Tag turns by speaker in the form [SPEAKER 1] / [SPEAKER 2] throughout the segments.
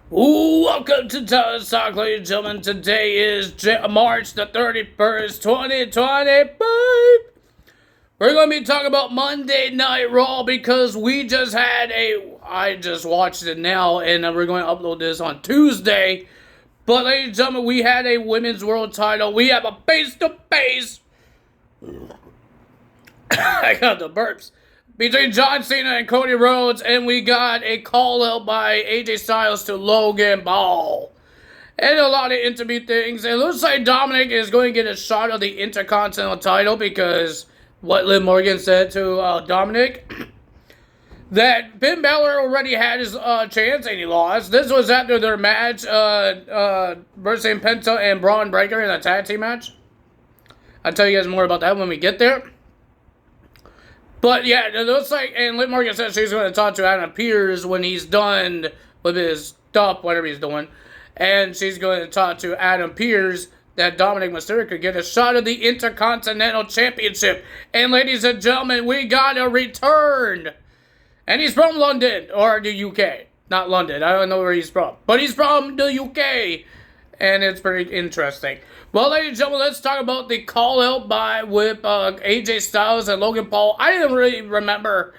[SPEAKER 1] Welcome to Talk, ladies and gentlemen. Today is March the 31st, 2025. We're going to be talking about Monday Night Raw because I just watched it now, and we're going to upload this on Tuesday. But, ladies and gentlemen, we had a women's world title. We have a face-to-face. I got the burps. Between John Cena and Cody Rhodes, and we got a call out by AJ Styles to Logan Paul. And a lot of intimate things. It looks like Dominic is going to get a shot of the Intercontinental title because what Liv Morgan said to Dominic, that Finn Balor already had his chance and he lost. This was after their match versus Penta and Braun Breaker in a tag team match. I'll tell you guys more about that when we get there. But yeah, it looks like, and Liv Morgan said she's going to talk to Adam Pearce when he's done with his stuff, whatever he's doing. And she's going to talk to Adam Pearce that Dominic Mysterio could get a shot of the Intercontinental Championship. And ladies and gentlemen, we got a return. And he's from London, or the UK. Not London, I don't know where he's from. But he's from the UK. And it's pretty interesting. Well, ladies and gentlemen, let's talk about the call-out with AJ Styles and Logan Paul. I didn't really remember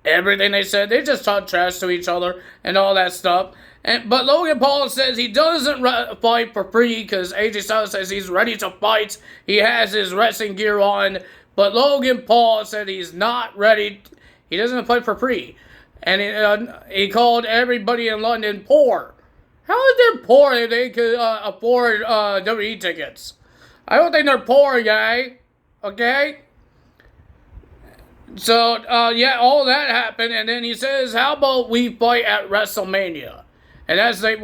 [SPEAKER 1] everything they said. They just talked trash to each other and all that stuff. But Logan Paul says he doesn't fight for free because AJ Styles says he's ready to fight. He has his wrestling gear on. But Logan Paul said he's not ready. He doesn't fight for free. And he called everybody in London poor. How is they poor if they could afford WWE tickets? I don't think they're poor, guy. Okay? So, yeah, all that happened, and then he says, how about we fight at WrestleMania? And that's like,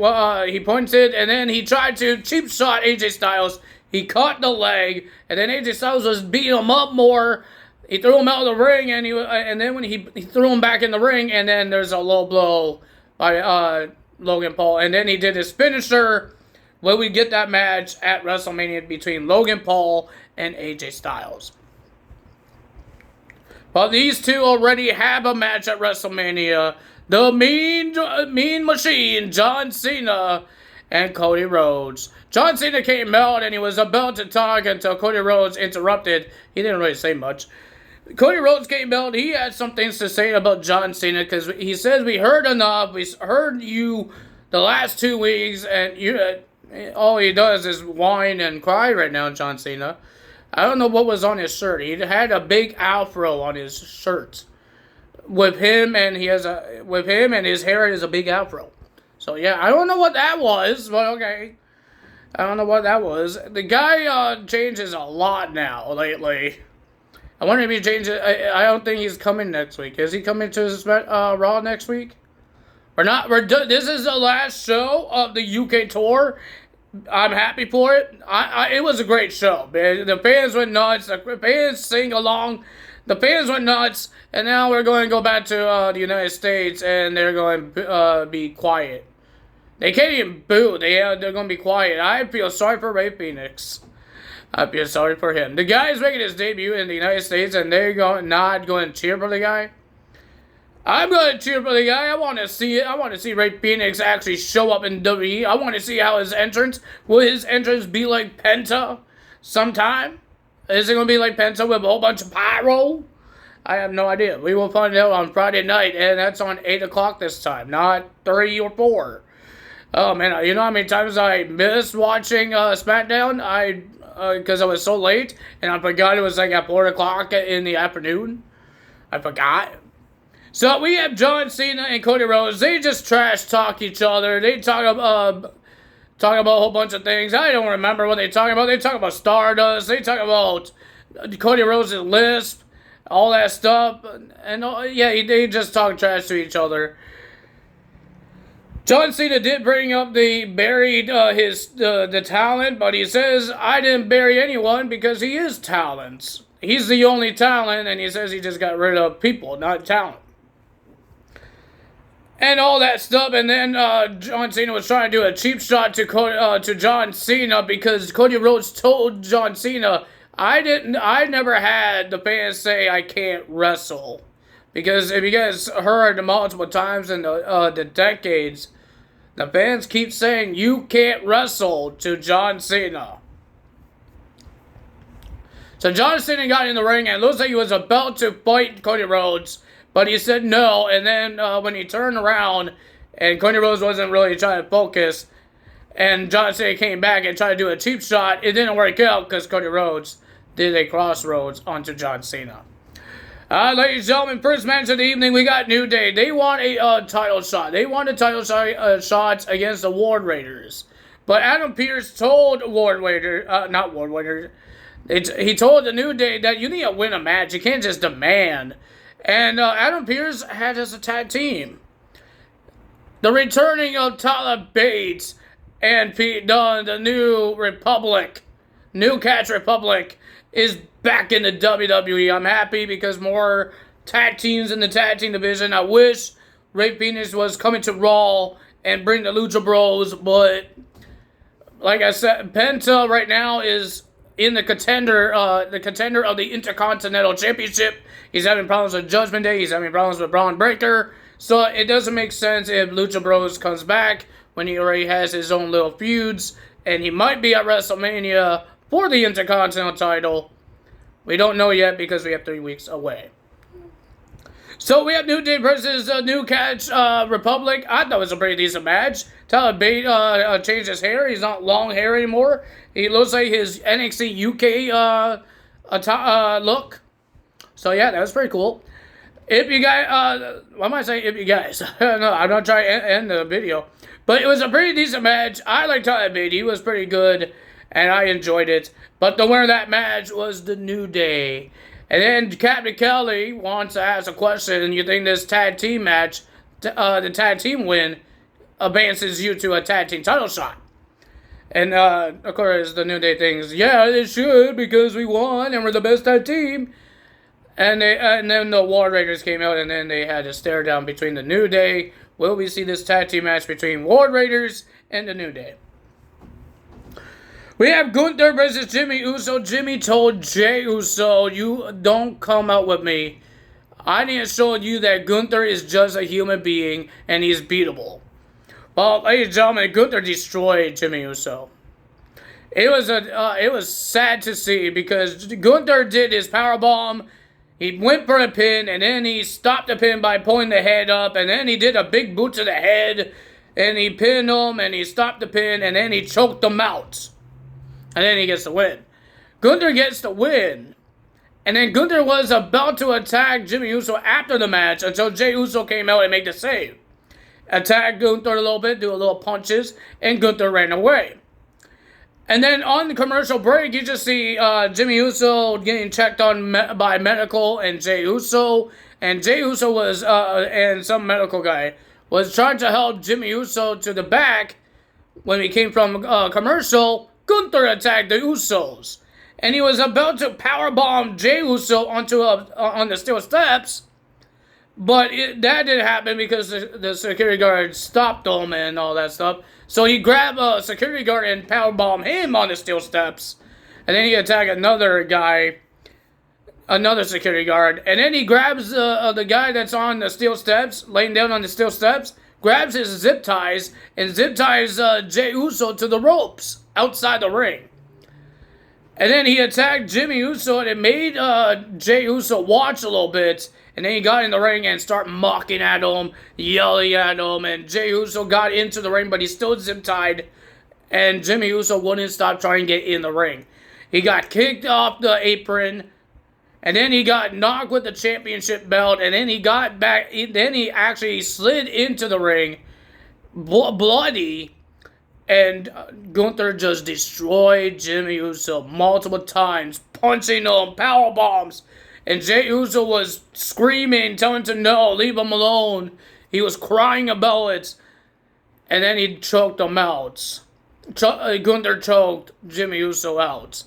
[SPEAKER 1] he pointed, and then he tried to cheap shot AJ Styles. He caught the leg, and then AJ Styles was beating him up more. He threw him out of the ring, and then when he threw him back in the ring, and then there's a low blow by Logan Paul, and then he did his finisher when we get that match at WrestleMania between Logan Paul and AJ Styles. But these two already have a match at WrestleMania. The Mean Machine, John Cena and Cody Rhodes. John Cena came out and he was about to talk until Cody Rhodes interrupted. He didn't really say much. Cody Rhodes came out. He had some things to say about John Cena because he says we heard enough. We heard you the last 2 weeks, and all he does is whine and cry right now, John Cena. I don't know what was on his shirt. He had a big afro on his shirt. With him and his hair is a big afro. So yeah, I don't know what that was, but okay. I don't know what that was. The guy changes a lot now lately. I wonder if he changes. I don't think he's coming next week. Is he coming to Raw next week? We're not. This is the last show of the UK tour. I'm happy for it. It was a great show, man. The fans went nuts. The fans sing along. The fans went nuts. And now we're going to go back to the United States, and they're going to be quiet. They can't even boo. They're going to be quiet. I feel sorry for Ray Phoenix. I feel sorry for him. The guy is making his debut in the United States, and they're not going to cheer for the guy. I'm going to cheer for the guy. I want to see it. I want to see Ray Phoenix actually show up in WWE. I want to see how his entrance. Will his entrance be like Penta sometime? Is it going to be like Penta with a whole bunch of pyro? I have no idea. We will find out on Friday night, and that's on 8 o'clock this time, not 3 or 4. Oh, man. You know how many times I missed watching SmackDown? Because I was so late, and I forgot it was like at 4 o'clock in the afternoon. I forgot. So we have John Cena and Cody Rhodes. They just trash talk each other. They talk about a whole bunch of things. I don't remember what they talk about. They talk about Stardust. They talk about Cody Rhodes' lisp, all that stuff. And yeah, they just talk trash to each other. John Cena did bring up the talent, but he says, I didn't bury anyone because he is talent. He's the only talent, and he says he just got rid of people, not talent. And all that stuff, and then John Cena was trying to do a cheap shot to John Cena because Cody Rhodes told John Cena, I never had the fans say I can't wrestle. Because if you guys heard multiple times in the decades, The fans keep saying, you can't wrestle to John Cena. So John Cena got in the ring and it looks like he was about to fight Cody Rhodes, but he said no. And then when he turned around and Cody Rhodes wasn't really trying to focus, and John Cena came back and tried to do a cheap shot, it didn't work out because Cody Rhodes did a crossroads onto John Cena. Ladies and gentlemen, first match of the evening, we got New Day. They want a title shot. They want a title shot against the Ward Raiders. But Adam Pearce told he told the New Day that you need to win a match. You can't just demand. And Adam Pearce had us a tag team. The returning of Tyler Bates and Pete Dunne, the New Republic, New Catch Republic, is back in the WWE. I'm happy because more tag teams in the tag team division. I wish Ray Phoenix was coming to Raw and bring the Lucha Bros, but like I said, Penta right now is in the contender of the Intercontinental Championship. He's having problems with Judgment Day. He's having problems with Braun Breaker. So it doesn't make sense if Lucha Bros comes back when he already has his own little feuds, and he might be at WrestleMania for the Intercontinental title. We don't know yet because we have 3 weeks away. So we have New Day versus New Catch Republic. I thought it was a pretty decent match. Tyler Bate changed his hair. He's not long hair anymore. He looks like his NXT UK look. So yeah, that was pretty cool. If you guys, why am I saying if you guys? No, I'm not trying to end the video. But it was a pretty decent match. I like Tyler Bate. He was pretty good, and I enjoyed it. But the winner of that match was the New Day. And then Captain Kelly wants to ask a question. You think this tag team match, the tag team win, advances you to a tag team title shot? And of course, the New Day thinks, yeah, it should because we won and we're the best tag team. And then the War Raiders came out, and then they had a stare down between the New Day. Will we see this tag team match between War Raiders and the New Day? We have Gunther versus Jimmy Uso. Jimmy told Jey Uso, you don't come out with me. I need to show you that Gunther is just a human being and he's beatable. Well, ladies and gentlemen, Gunther destroyed Jimmy Uso. It was sad to see because Gunther did his powerbomb. He went for a pin, and then he stopped the pin by pulling the head up, and then he did a big boot to the head, and he pinned him, and he stopped the pin, and then he choked him out. And then he gets the win. Gunther gets the win. And then Gunther was about to attack Jimmy Uso after the match until Jey Uso came out and made the save. Attacked Gunther a little bit, do a little punches, and Gunther ran away. And then on the commercial break, you just see Jimmy Uso getting checked on by medical and Jey Uso. And Jey Uso was, and some medical guy, was trying to help Jimmy Uso to the back. When he came from commercial, Gunther attacked the Usos. And he was about to powerbomb Jey Uso onto on the steel steps. But that didn't happen because the security guard stopped him and all that stuff. So he grabbed a security guard and powerbombed him on the steel steps. And then he attacked another guy, another security guard. And then he grabs the guy that's on the steel steps, laying down on the steel steps, grabs his zip ties, and zip ties Jey Uso to the ropes outside the ring. And then he attacked Jimmy Uso, and it made Jey Uso watch a little bit. And then he got in the ring and started mocking at him, yelling at him. And Jey Uso got into the ring, but he's still zip-tied. And Jimmy Uso wouldn't stop trying to get in the ring. He got kicked off the apron. And then he got knocked with the championship belt. And then he got back. Then he actually slid into the ring, bloody. And Gunther just destroyed Jimmy Uso multiple times, punching him, power bombs. And Jey Uso was screaming, telling him to no, leave him alone. He was crying about it. And then he choked him out. Gunther choked Jimmy Uso out.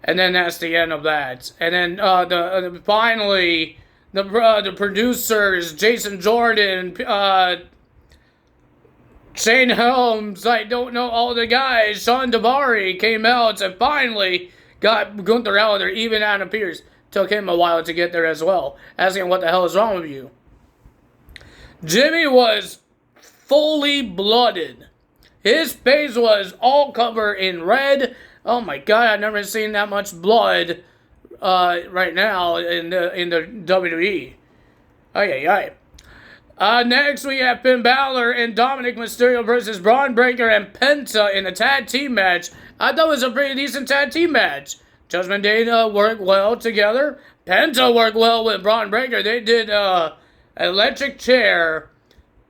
[SPEAKER 1] And then that's the end of that. And then finally, the producers, Jason Jordan, Shane Helms, I don't know all the guys, Sean Daivari came out and finally got Gunther out of there, even Adam Pearce. Took him a while to get there as well, asking what the hell is wrong with you. Jimmy was fully blooded. His face was all covered in red. Oh my God, I've never seen that much blood right now in the WWE. Ay. Next, we have Finn Balor and Dominic Mysterio versus Braun Breaker and Penta in a tag team match. I thought it was a pretty decent tag team match. Judgment Day worked well together. Penta worked well with Braun Breaker. They did electric chair,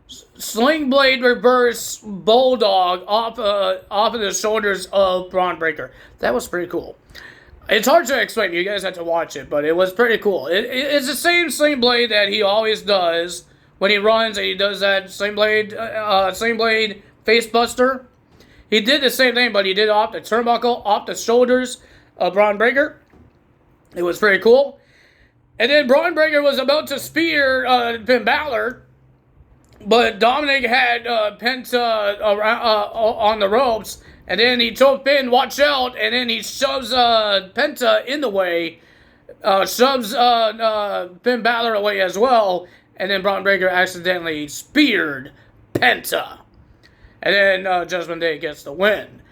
[SPEAKER 1] sling blade reverse bulldog off of the shoulders of Braun Breaker. That was pretty cool. It's hard to explain. You guys have to watch it, but it was pretty cool. It's the same sling blade that he always does when he runs, and he does that sling blade face buster. He did the same thing, but he did it off the turnbuckle, off the shoulders of Braun Breaker. It was pretty cool. And then Braun Breaker was about to spear Finn Balor, but Dominic had Penta on the ropes, and then he told Finn, watch out, and then he shoves Penta in the way, shoves Finn Balor away as well, and then Braun Breaker accidentally speared Penta. And then Judgment Day gets the win.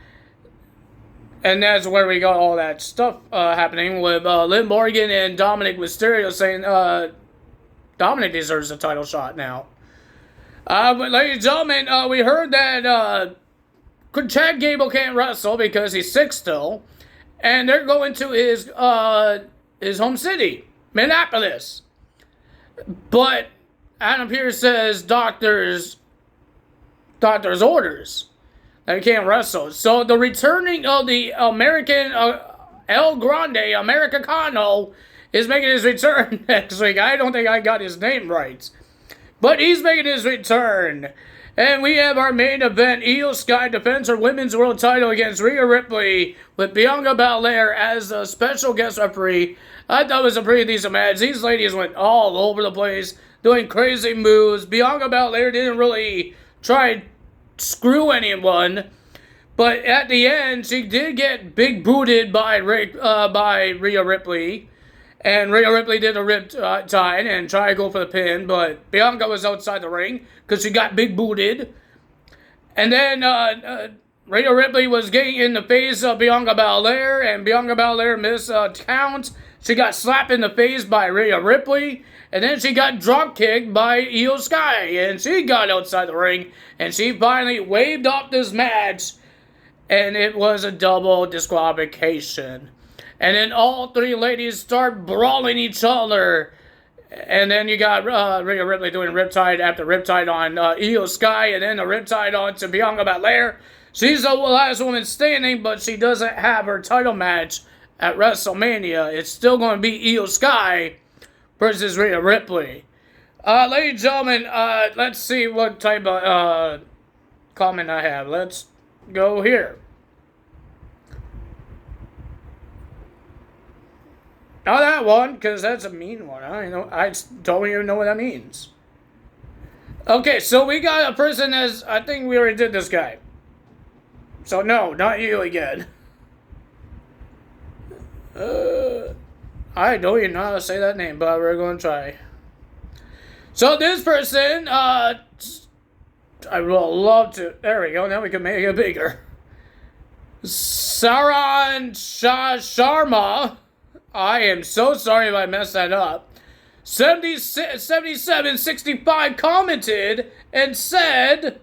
[SPEAKER 1] And that's where we got all that stuff happening with Liv Morgan and Dominic Mysterio saying Dominic deserves a title shot now. But ladies and gentlemen, we heard that Chad Gable can't wrestle because he's sick still. And they're going to his home city, Minneapolis. But Adam Pearce says doctor's orders that he can't wrestle. So the returning of the American El Grande Americano is making his return next week. I don't think I got his name right, but he's making his return. And we have our main event. Io Sky defends her women's world title against Rhea Ripley with Bianca Belair as a special guest referee. I thought it was a pretty decent match. These ladies went all over the place, doing crazy moves. Bianca Belair didn't really try screw anyone, but at the end she did get big booted by Rhea Ripley, and Rhea Ripley did a riptide and tried to go for the pin, but Bianca was outside the ring because she got big booted. And then Rhea Ripley was getting in the face of Bianca Belair, and Bianca Belair missed a count. She got slapped in the face by Rhea Ripley, and then she got drop kicked by Io Sky, and she got outside the ring, and she finally waved off this match, and it was a double disqualification. And then all three ladies start brawling each other, and then you got Rhea Ripley doing riptide after riptide on Io Sky, and then a riptide on to Bianca Belair. She's the last woman standing, but she doesn't have her title match at WrestleMania. It's still going to be Io Sky versus Rhea Ripley. Ladies and gentlemen, let's see what type of comment I have. Let's go here. Not that one, because that's a mean one. I don't even know what that means. Okay, so we got a person as, I think we already did this guy. So no, not you again. I don't even know how to say that name, but we're going to try. So this person, I would love to, there we go, now we can make it bigger. Saran Sharma, I am so sorry if I messed that up. 7765 commented and said,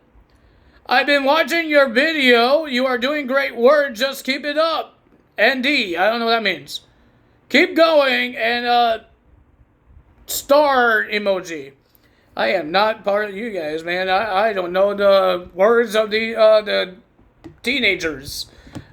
[SPEAKER 1] I've been watching your video. You are doing great work. Just keep it up. ND. I don't know what that means. Keep going. And star emoji. I am not part of you guys, man. I don't know the words of the teenagers.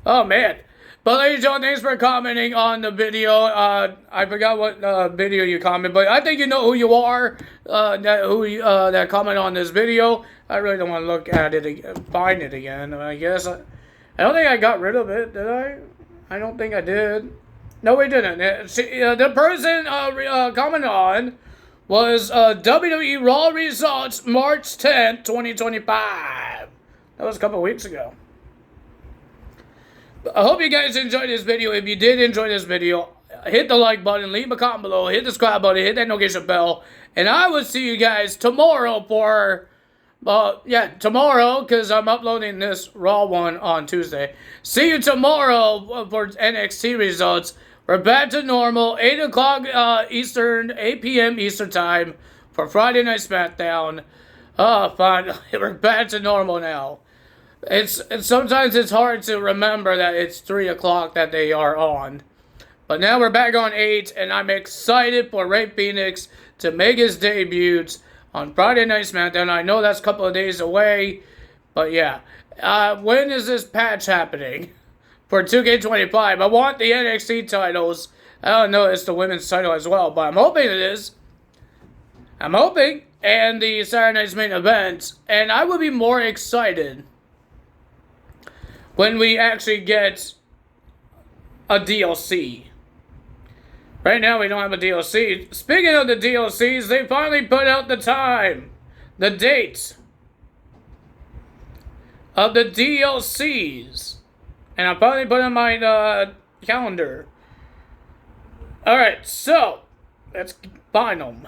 [SPEAKER 1] Oh, man. But ladies and gentlemen, thanks for commenting on the video. I forgot what video you commented, but I think you know who you are. That comment on this video. I really don't want to look at it, find it again. I guess I don't think I got rid of it. Did I? I don't think I did. No, we didn't. The person commented on was WWE Raw Results March 10th, 2025. That was a couple weeks ago. I hope you guys enjoyed this video. If you did enjoy this video, hit the like button, leave a comment below, hit the subscribe button, hit that notification bell, and I will see you guys tomorrow for Yeah, tomorrow, because I'm uploading this Raw one on Tuesday. See you tomorrow for NXT results. We're back to normal, 8 o'clock Eastern, 8 p.m. Eastern time for Friday Night SmackDown. Oh, fine. We're back to normal now. Sometimes it's hard to remember that it's 3 o'clock that they are on. But now we're back on 8, and I'm excited for Rey Fenix to make his debut on Friday Night SmackDown. I know that's a couple of days away, but yeah. When is this patch happening? For 2K25, I want the NXT titles. I don't know, it's the women's title as well, but I'm hoping it is. I'm hoping. And the Saturday Night's main event. And I will be more excited when we actually get a DLC. Right now we don't have a DLC. Speaking of the DLCs, they finally put out the time. The dates of the DLCs. And I finally put in my calendar. Alright, so let's find them.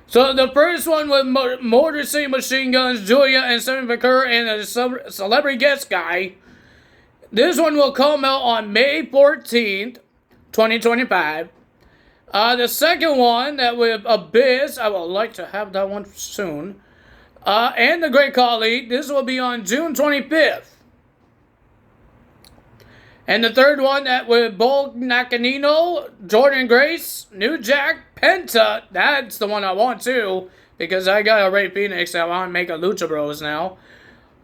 [SPEAKER 1] So the first one with Motor City Machine Guns, Julia and Sammy McCurr, and a celebrity guest guy. This one will come out on May 14th, 2025. The second one, that with Abyss, I would like to have that one soon. And the Great Khali, this will be on June 25th. And the third one, that with Bull Nakanino, Jordan Grace, New Jack, Penta, that's the one I want too, because I got a Rey Fenix that I want to make a Lucha Bros now.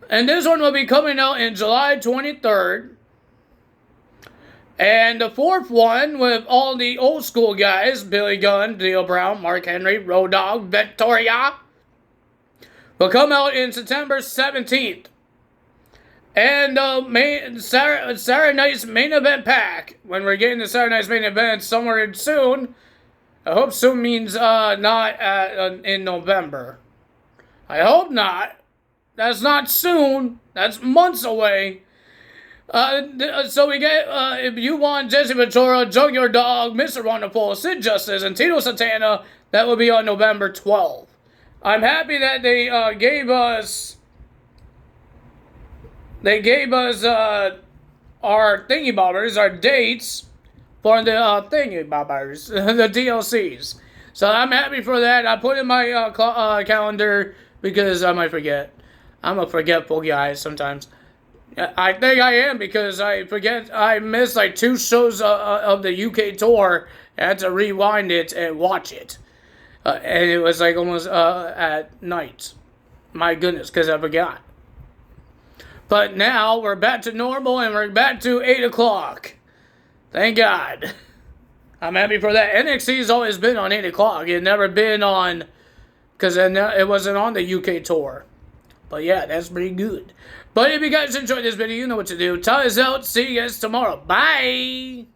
[SPEAKER 1] And this one will be coming out in July 23rd. And the fourth one, with all the old school guys, Billy Gunn, Dio Brown, Mark Henry, Road Dogg, Victoria, will come out in September 17th. And Saturday Night's main event pack, when we're getting the Saturday Night's main event somewhere soon. I hope soon means not in November. I hope not. That's not soon. That's months away. So we get, if you want Jesse Ventura, Junkyard Dog, Mr. Wonderful, Sid Justice, and Tito Santana, that will be on November 12th. I'm happy that they gave us our thingy bobbers, our dates for the thingy bobbers, the DLCs. So I'm happy for that. I put in my calendar because I might forget. I'm a forgetful guy sometimes. I think I am, because I forget. I missed like 2 shows of the UK tour. I had to rewind it and watch it. And it was like almost at night. My goodness, because I forgot. But now we're back to normal, and we're back to 8 o'clock. Thank God. I'm happy for that. NXT's always been on 8 o'clock. It never been on, because it wasn't on the UK tour. But yeah, that's pretty good. But if you guys enjoyed this video, you know what to do. Time is out. See you guys tomorrow. Bye.